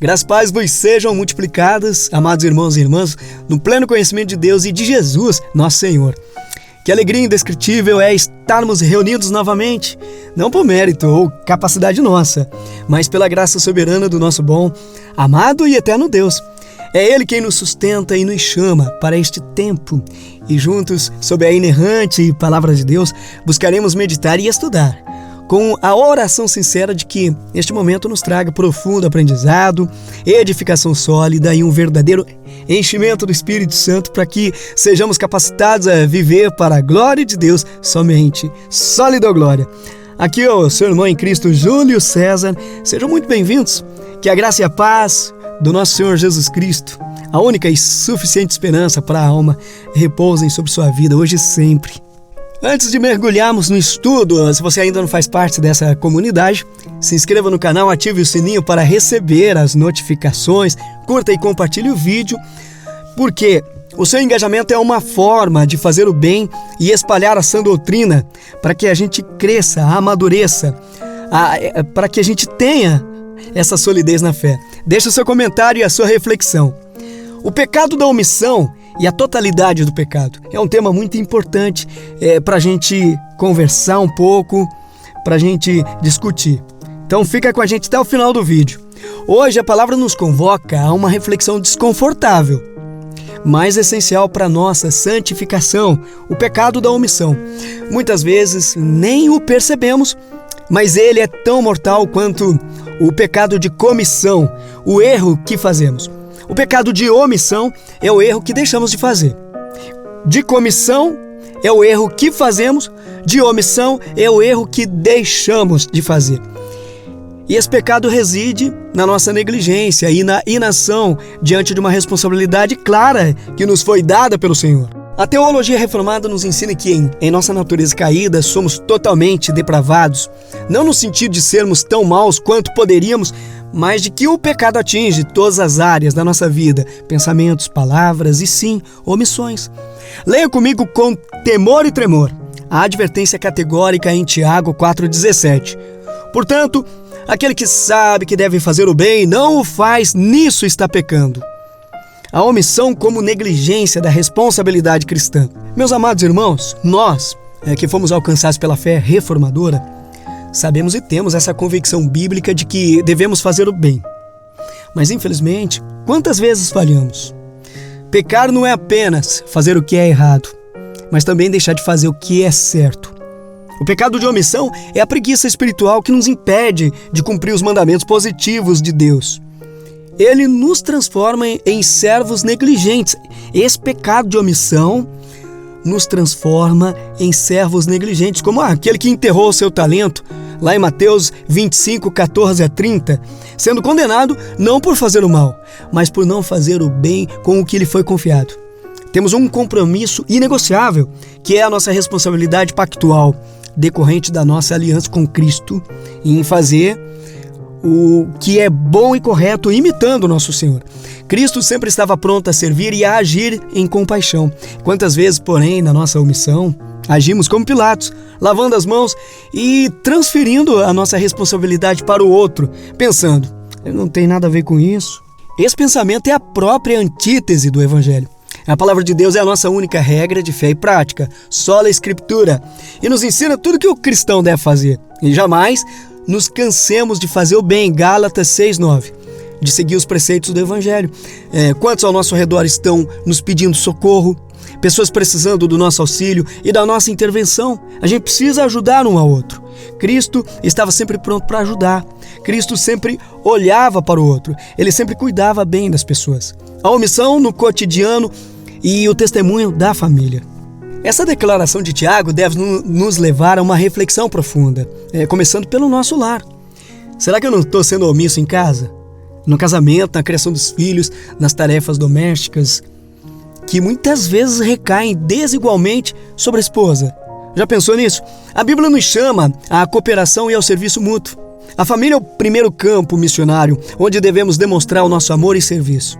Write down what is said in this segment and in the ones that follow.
Graças e paz vos sejam multiplicadas, amados irmãos e irmãs, no pleno conhecimento de Deus e de Jesus, nosso Senhor. Que alegria indescritível é estarmos reunidos novamente, não por mérito ou capacidade nossa, mas pela graça soberana do nosso bom, amado e eterno Deus. É Ele quem nos sustenta e nos chama para este tempo, e juntos, sob a inerrante palavra de Deus, buscaremos meditar e estudar, com a oração sincera de que este momento nos traga profundo aprendizado, edificação sólida e um verdadeiro enchimento do Espírito Santo para que sejamos capacitados a viver para a glória de Deus somente. Sólida glória. Aqui é o seu irmão em Cristo, Júlio César. Sejam muito bem-vindos. Que a graça e a paz do nosso Senhor Jesus Cristo, a única e suficiente esperança para a alma, repousem sobre sua vida hoje e sempre. Antes de mergulharmos no estudo, se você ainda não faz parte dessa comunidade, se inscreva no canal, ative o sininho para receber as notificações, curta e compartilhe o vídeo, porque o seu engajamento é uma forma de fazer o bem e espalhar a sã doutrina para que a gente cresça, amadureça, para que a gente tenha essa solidez na fé. Deixe o seu comentário e a sua reflexão. O pecado da omissão e a totalidade do pecado é um tema muito importante para a gente conversar um pouco, para a gente discutir. Então fica com a gente até o final do vídeo. Hoje a palavra nos convoca a uma reflexão desconfortável, mas essencial para a nossa santificação, o pecado da omissão. Muitas vezes nem o percebemos, mas ele é tão mortal quanto o pecado de comissão, o erro que fazemos. O pecado de omissão é o erro que deixamos de fazer. De comissão é o erro que fazemos, de omissão é o erro que deixamos de fazer. E esse pecado reside na nossa negligência e na inação diante de uma responsabilidade clara que nos foi dada pelo Senhor. A teologia reformada nos ensina que em nossa natureza caída somos totalmente depravados, não no sentido de sermos tão maus quanto poderíamos, mas de que o pecado atinge todas as áreas da nossa vida, pensamentos, palavras e sim, omissões. Leia comigo com temor e tremor a advertência categórica em Tiago 4,17. Portanto, aquele que sabe que deve fazer o bem e não o faz, nisso está pecando. A omissão como negligência da responsabilidade cristã. Meus amados irmãos, nós, que fomos alcançados pela fé reformadora, sabemos e temos essa convicção bíblica de que devemos fazer o bem. Mas, infelizmente, quantas vezes falhamos? Pecar não é apenas fazer o que é errado, mas também deixar de fazer o que é certo. O pecado de omissão é a preguiça espiritual que nos impede de cumprir os mandamentos positivos de Deus. Ele nos transforma em servos negligentes. Esse pecado de omissão nos transforma em servos negligentes, como aquele que enterrou o seu talento, lá em Mateus 25, 14 a 30, sendo condenado não por fazer o mal, mas por não fazer o bem com o que lhe foi confiado. Temos um compromisso inegociável, que é a nossa responsabilidade pactual, decorrente da nossa aliança com Cristo, em fazer o que é bom e correto, imitando o nosso Senhor. Cristo sempre estava pronto a servir e a agir em compaixão. Quantas vezes, porém, na nossa omissão, agimos como Pilatos, lavando as mãos e transferindo a nossa responsabilidade para o outro, pensando, não tem nada a ver com isso. Esse pensamento é a própria antítese do Evangelho. A palavra de Deus é a nossa única regra de fé e prática, sola Escritura, e nos ensina tudo que o cristão deve fazer. E jamais nos cansemos de fazer o bem, Gálatas 6:9, de seguir os preceitos do Evangelho. Quantos ao nosso redor estão nos pedindo socorro? Pessoas precisando do nosso auxílio e da nossa intervenção. A gente precisa ajudar um ao outro. Cristo estava sempre pronto para ajudar. Cristo sempre olhava para o outro. Ele sempre cuidava bem das pessoas. A omissão no cotidiano e o testemunho da família. Essa declaração de Tiago deve nos levar a uma reflexão profunda, começando pelo nosso lar. Será que eu não estou sendo omisso em casa? No casamento, na criação dos filhos, nas tarefas domésticas, que muitas vezes recaem desigualmente sobre a esposa. Já pensou nisso? A Bíblia nos chama à cooperação e ao serviço mútuo. A família é o primeiro campo missionário, onde devemos demonstrar o nosso amor e serviço.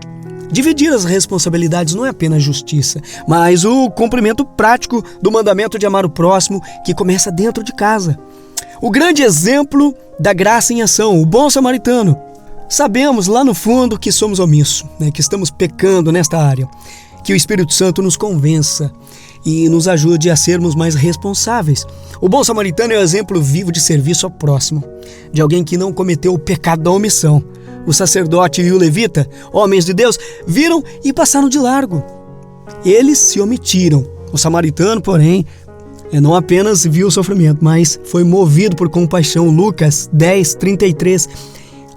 Dividir as responsabilidades não é apenas justiça, mas o cumprimento prático do mandamento de amar o próximo, que começa dentro de casa. O grande exemplo da graça em ação, o bom samaritano. Sabemos lá no fundo que somos omissos, que estamos pecando nesta área. Que o Espírito Santo nos convença e nos ajude a sermos mais responsáveis. O bom samaritano é o exemplo vivo de serviço ao próximo, de alguém que não cometeu o pecado da omissão. O sacerdote e o levita, homens de Deus, viram e passaram de largo. Eles se omitiram. O samaritano, porém, não apenas viu o sofrimento, mas foi movido por compaixão. Lucas 10:33,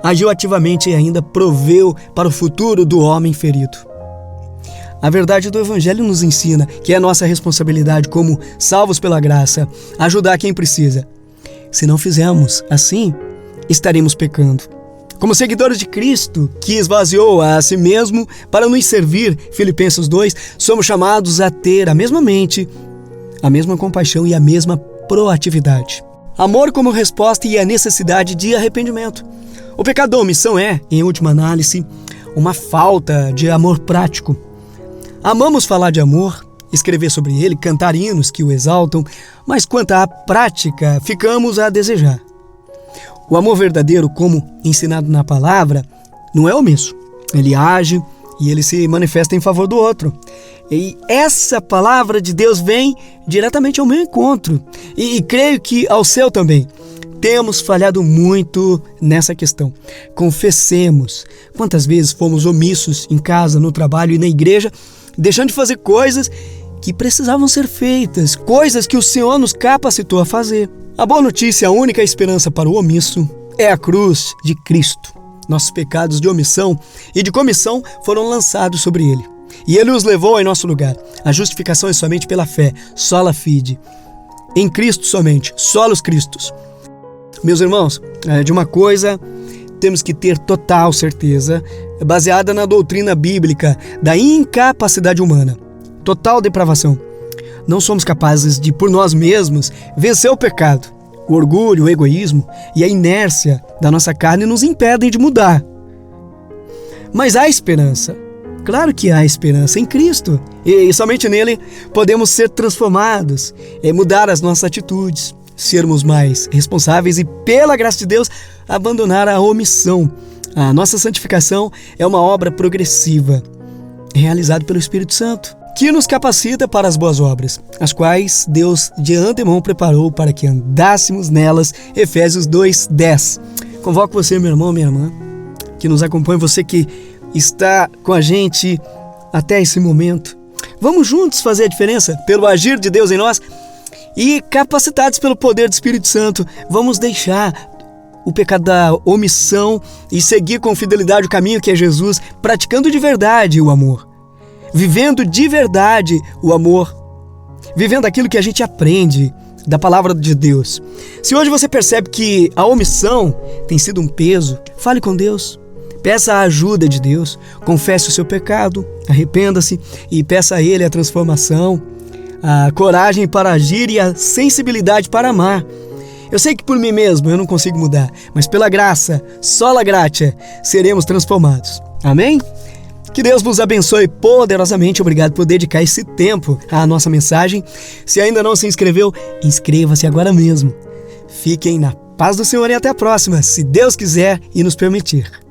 agiu ativamente e ainda proveu para o futuro do homem ferido. A verdade do Evangelho nos ensina que é nossa responsabilidade como salvos pela graça ajudar quem precisa. Se não fizermos assim, estaremos pecando. Como seguidores de Cristo, que esvaziou a si mesmo para nos servir, Filipenses 2, somos chamados a ter a mesma mente, a mesma compaixão e a mesma proatividade. Amor como resposta e a necessidade de arrependimento. O pecado da omissão é, em última análise, uma falta de amor prático. Amamos falar de amor, escrever sobre ele, cantar hinos que o exaltam, mas quanto à prática, ficamos a desejar. O amor verdadeiro, como ensinado na palavra, não é omisso. Ele age e ele se manifesta em favor do outro. E essa palavra de Deus vem diretamente ao meu encontro. E creio que ao seu também. Temos falhado muito nessa questão. Confessemos quantas vezes fomos omissos em casa, no trabalho e na igreja, deixando de fazer coisas que precisavam ser feitas, coisas que o Senhor nos capacitou a fazer. A boa notícia, a única esperança para o omisso, é a cruz de Cristo. Nossos pecados de omissão e de comissão foram lançados sobre Ele. E Ele os levou em nosso lugar. A justificação é somente pela fé, sola fide. Em Cristo somente, solos Cristos. Meus irmãos, de uma coisa temos que ter total certeza, baseada na doutrina bíblica da incapacidade humana, total depravação. Não somos capazes de, por nós mesmos, vencer o pecado. O orgulho, o egoísmo e a inércia da nossa carne nos impedem de mudar. Mas há esperança. Claro que há esperança em Cristo. E somente nele podemos ser transformados, mudar as nossas atitudes, sermos mais responsáveis e, pela graça de Deus, abandonar a omissão. A nossa santificação é uma obra progressiva, realizada pelo Espírito Santo, que nos capacita para as boas obras, as quais Deus de antemão preparou para que andássemos nelas. Efésios 2:10. Convoco você, meu irmão, minha irmã, que nos acompanha, você que está com a gente até esse momento. Vamos juntos fazer a diferença pelo agir de Deus em nós e, capacitados pelo poder do Espírito Santo, vamos deixar o pecado da omissão e seguir com fidelidade o caminho que é Jesus, praticando de verdade o amor, vivendo de verdade o amor, vivendo aquilo que a gente aprende da palavra de Deus. Se hoje você percebe que a omissão tem sido um peso, fale com Deus, peça a ajuda de Deus, confesse o seu pecado, arrependa-se e peça a Ele a transformação, a coragem para agir e a sensibilidade para amar. Eu sei que por mim mesmo eu não consigo mudar, mas pela graça, sola gratia, seremos transformados. Amém? Que Deus vos abençoe poderosamente. Obrigado por dedicar esse tempo à nossa mensagem. Se ainda não se inscreveu, inscreva-se agora mesmo. Fiquem na paz do Senhor e até a próxima, se Deus quiser e nos permitir.